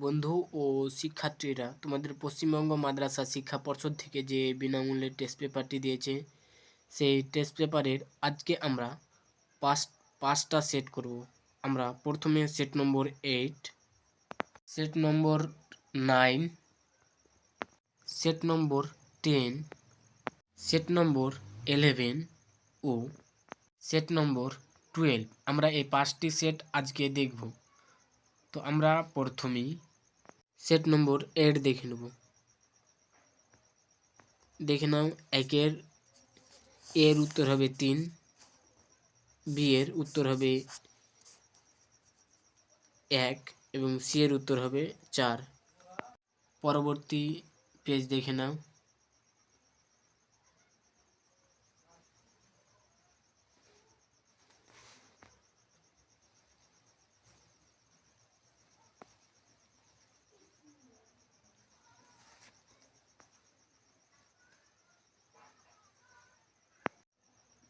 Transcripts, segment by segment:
বন্ধু ও শিক্ষার্থীরা, তোমাদের পশ্চিমবঙ্গ মাদ্রাসা শিক্ষা পর্ষদ থেকে যে বিনামূল্যে টেস্ট পেপারটি দিয়েছে, সেই টেস্ট পেপারের আজকে আমরা পাঁচ পাঁচটা সেট করব। আমরা প্রথমে set number 8, set number 9, set number 10, set number 11 ও সেট নম্বর 12 আমরা এই 5টি সেট আজকে দেখব। তো আমরা প্রথমেই সেট নম্বর 8 দেখে নেব। দেখে নাও, এর উত্তর হবে 3, বি এর উত্তর হবে 1 এবং সি এর উত্তর হবে 4। পরবর্তী পেজ দেখে নাও।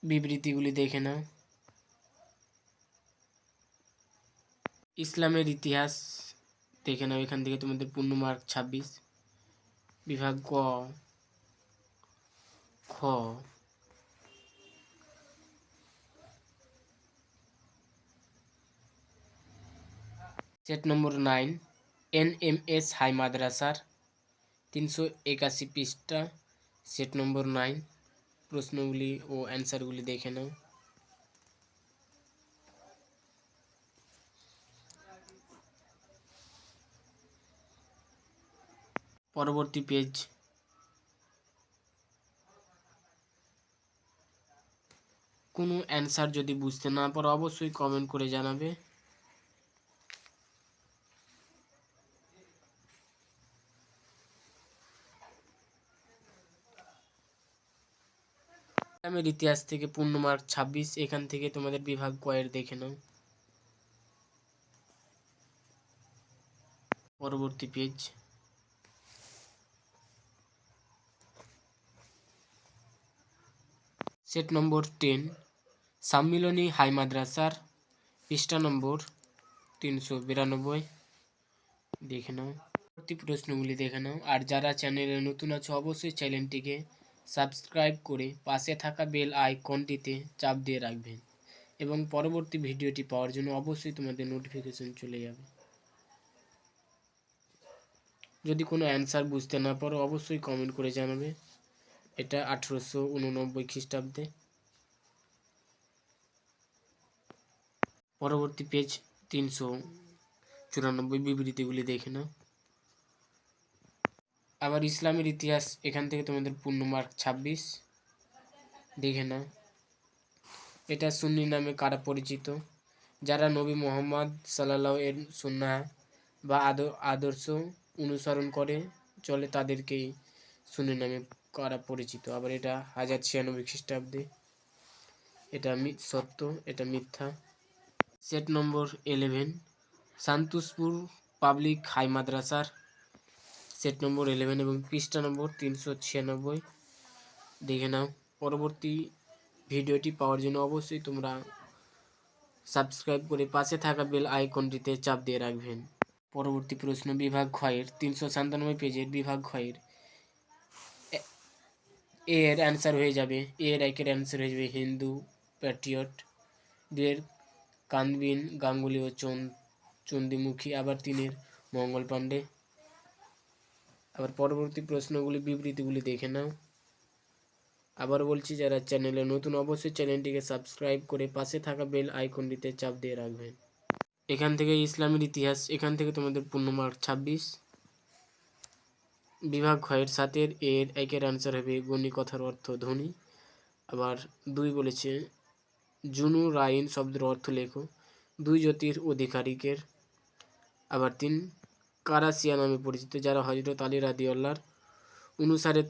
বিবৃতিগুলি দেখে নাও। ইসলামের ইতিহাস দেখে নাও। এখান থেকে তোমাদের পূর্ণ মার্ক 26। বিভাগ ক, খ, সেট নম্বর 9 NMS হাই মাদ্রাসার 381 পৃষ্ঠা, সেট নম্বর 9। প্রশ্নগুলি ও অ্যান্সারগুলি দেখে নাও। পরবর্তী পেজ। কোনো অ্যান্সার যদি বুঝতে না পারো অবশ্যই কমেন্ট করে জানাবে। ইসলামের ইতিহাস থেকে পূর্ণ মার্ক 26। এখান থেকে তোমাদের বিভাগ কয়ের দেখে নাও। পরবর্তী পেজ। সেট নম্বর 10 সম্মিলনী হাই মাদ্রাসার পৃষ্ঠা নম্বর 392 দেখে নাও। পরবর্তী প্রশ্নগুলি দেখে নাও। আর যারা চ্যানেলে নতুন আছে অবশ্যই চ্যানেলটিকে সাবস্ক্রাইব করে পাশে থাকা বেল আইকনটিতে চাপ দিয়ে রাখবেন এবং পরবর্তী ভিডিওটি পাওয়ার জন্য অবশ্যই তোমাদের নোটিফিকেশন চলে যাবে। যদি কোনো অ্যান্সার বুঝতে না পারো অবশ্যই কমেন্ট করে জানাবে। এটা 1889 খ্রিস্টাব্দে। পরবর্তী পেজ 394 বিবৃতিগুলি দেখে নাও। আবার ইসলামের ইতিহাস, এখান থেকে তোমাদের পূর্ণ মার্ক 26 দেখে নাও। এটা সুন্নি নামে কারা পরিচিত? যারা নবী মোহাম্মদ সাল্লাল্লাহু এর সুন্নাহ বা আদর্শ অনুসরণ করে চলে তাদেরকেই সুন্নি নামে কারা পরিচিত। আবার এটা 1096 খ্রিস্টাব্দে। এটা সত্য, এটা মিথ্যা। সেট নম্বর 11 সান্তুসপুর পাবলিক হাই মাদ্রাসার সেট নম্বর 11 এবং পৃষ্ঠা নম্বর 396 দেখে নাও। পরবর্তী ভিডিওটি পাওয়ার জন্য অবশ্যই তোমরা সাবস্ক্রাইব করে পাশে থাকা বেল আইকনটিতে চাপ দিয়ে রাখবেন। পরবর্তী প্রশ্ন বিভাগ ক্ষয়ের 397 পেজের বিভাগ ক্ষয়ের এর অ্যান্সার হয়ে যাবে, এর একের অ্যান্সার হয়ে যাবে হিন্দু প্যাট্রিয়ট। দুয়ের কানবিন গাঙ্গুলি ও চন্দিমুখী। আবার 3-এর মঙ্গল পাণ্ডে। আবার পরবর্তী প্রশ্নগুলি বিবৃতিগুলি দেখে নাও। আবার বলছি, যারা চ্যানেলে নতুন অবশ্যই চ্যানেলটিকে সাবস্ক্রাইব করে পাশে থাকা বেল আইকনটিতে চাপ দিয়ে রাখবেন। এখান থেকে ইসলামের ইতিহাস, এখান থেকে তোমাদের পূর্ণ মার্ক 26। বিভাগ ক্ষয়ের 7-এর এর একের অ্যান্সার হবে গণি কথার অর্থ ধনী। আবার 2 বলেছে জুনু রাইন শব্দের অর্থ লেখো। 2 জ্যোতির অধিকারিকের। আবার 3 কারা শিয়া নামে পরিচিত? যারা হযরত আলী রাদিয়াল্লাহর অনুসারে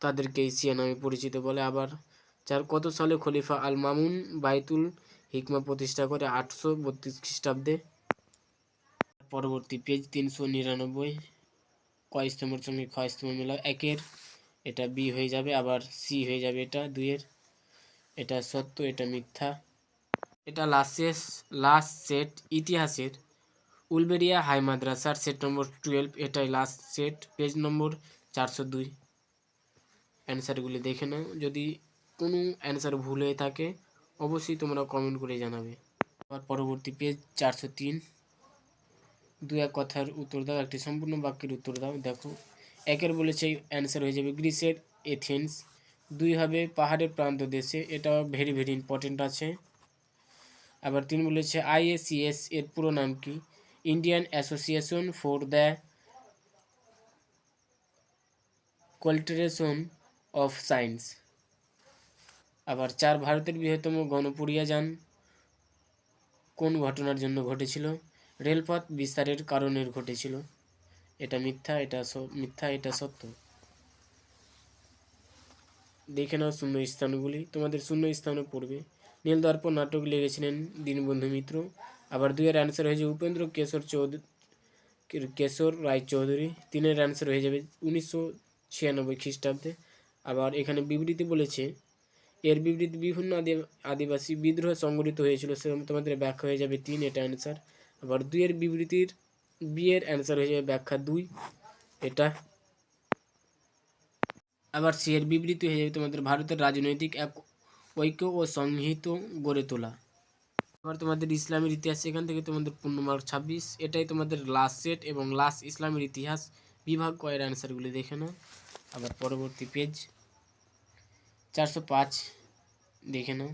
তাদেরকে শিয়া নামে পরিচিত বলে। আবার 4 কত সালে খলিফা আল মামুন বাইতুল হিকমা প্রতিষ্ঠা করে? 832 খ্রিস্টাব্দে। পরবর্তী পেজ 399 ক স্তম্ভের সঙ্গে খ স্তম্ভ মিলাও। 1-এর এটা বি হয়ে যাবে, আবার সি হয়ে যাবে এটা 2-এর। এটা সত্য, এটা মিথ্যা। এটা লাস্ট সেট ইতিহাসের উলবেরিয়া হাই মাদ্রাসার সেট নম্বর 12, এটাই লাস্ট সেট, পেজ নম্বর 402। অ্যান্সারগুলি দেখে নাও, যদি কোনো অ্যান্সার ভুল হয়ে থাকে অবশ্যই তোমরা কমেন্ট করে জানাবে। আবার পরবর্তী পেজ 403, দু এক কথার উত্তর দাও, একটি সম্পূর্ণ বাক্যের উত্তর দাও। দেখো, একের বলেছে অ্যান্সার হয়ে যাবে গ্রিসের এথেন্স। 2 হবে পাহাড়ের প্রান্ত দেশে, এটা ভেরি ভেরি ইম্পর্টেন্ট আছে। আবার 3 বলেছে IACS এর পুরো নাম কি? Indian association for the cultivation of science. আবার 4 ভারতের বৃহত্তম গণপরিবহন যান কোন ঘটনার জন্য ঘটেছিল? রেলপথ বিস্তারের কারণে ঘটেছিল। এটা মিথ্যা, মিথ্যা, এটা সত্য। দেখে নাও শূন্য স্থানগুলি, তোমাদের শূন্য স্থানে পড়বে। নীলদর্পণ নাটক লিখেছিলেন দীনবন্ধু মিত্র। আবার 2 এর অ্যান্সার হয়ে যাবে উপেন্দ্র কেশর রায় চৌধুরী। 3 এর অ্যান্সার হয়ে যাবে 1996 খ্রিস্টাব্দে। আবার এখানে বিবৃতি বলেছে, এর বিবৃতি বিভিন্ন আদিবাসী বিদ্রোহ সংগঠিত হয়েছিল, সেরকম তোমাদের ব্যাখ্যা হয়ে যাবে 3, এটা অ্যান্সার। আবার 2 এর বিবৃতির বি এর অ্যান্সার হয়ে যাবে ব্যাখ্যা 2, এটা। আবার সি এর বিবৃতি হয়ে যাবে তোমাদের ভারতের রাজনৈতিক এক ঐক্য ও সংহিত গড়ে তোলা। আবার তোমাদের ইসলামের ইতিহাস, এখান থেকে তোমাদের পূর্ণ মার্ক 26, এটাই তোমাদের লাস্ট সেট এবং লাস্ট ইসলামের ইতিহাস বিভাগ কয়ের অ্যান্সারগুলি দেখে নাও। আবার পরবর্তী পেজ 405 দেখে নাও,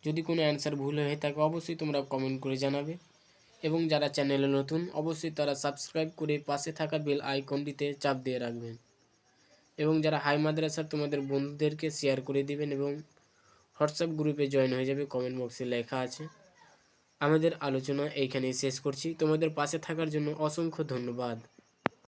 যদি কোনো অ্যান্সার ভুল হয়ে থাকে অবশ্যই তোমরা কমেন্ট করে জানাবে। এবং যারা চ্যানেলে নতুন অবশ্যই তারা সাবস্ক্রাইব করে পাশে থাকা বেল আইকনটিতে চাপ দিয়ে রাখবেন। এবং যারা হাই মাদ্রাসার তোমাদের বন্ধুদেরকে শেয়ার করে দিবেন এবং হোয়াটসঅ্যাপ গ্রুপে জয়েন হয়ে যাবে, কমেন্ট বক্সে লেখা আছে। আমাদের আলোচনা এইখানেই শেষ করছি। তোমাদের পাশে থাকার জন্য অসংখ্য ধন্যবাদ।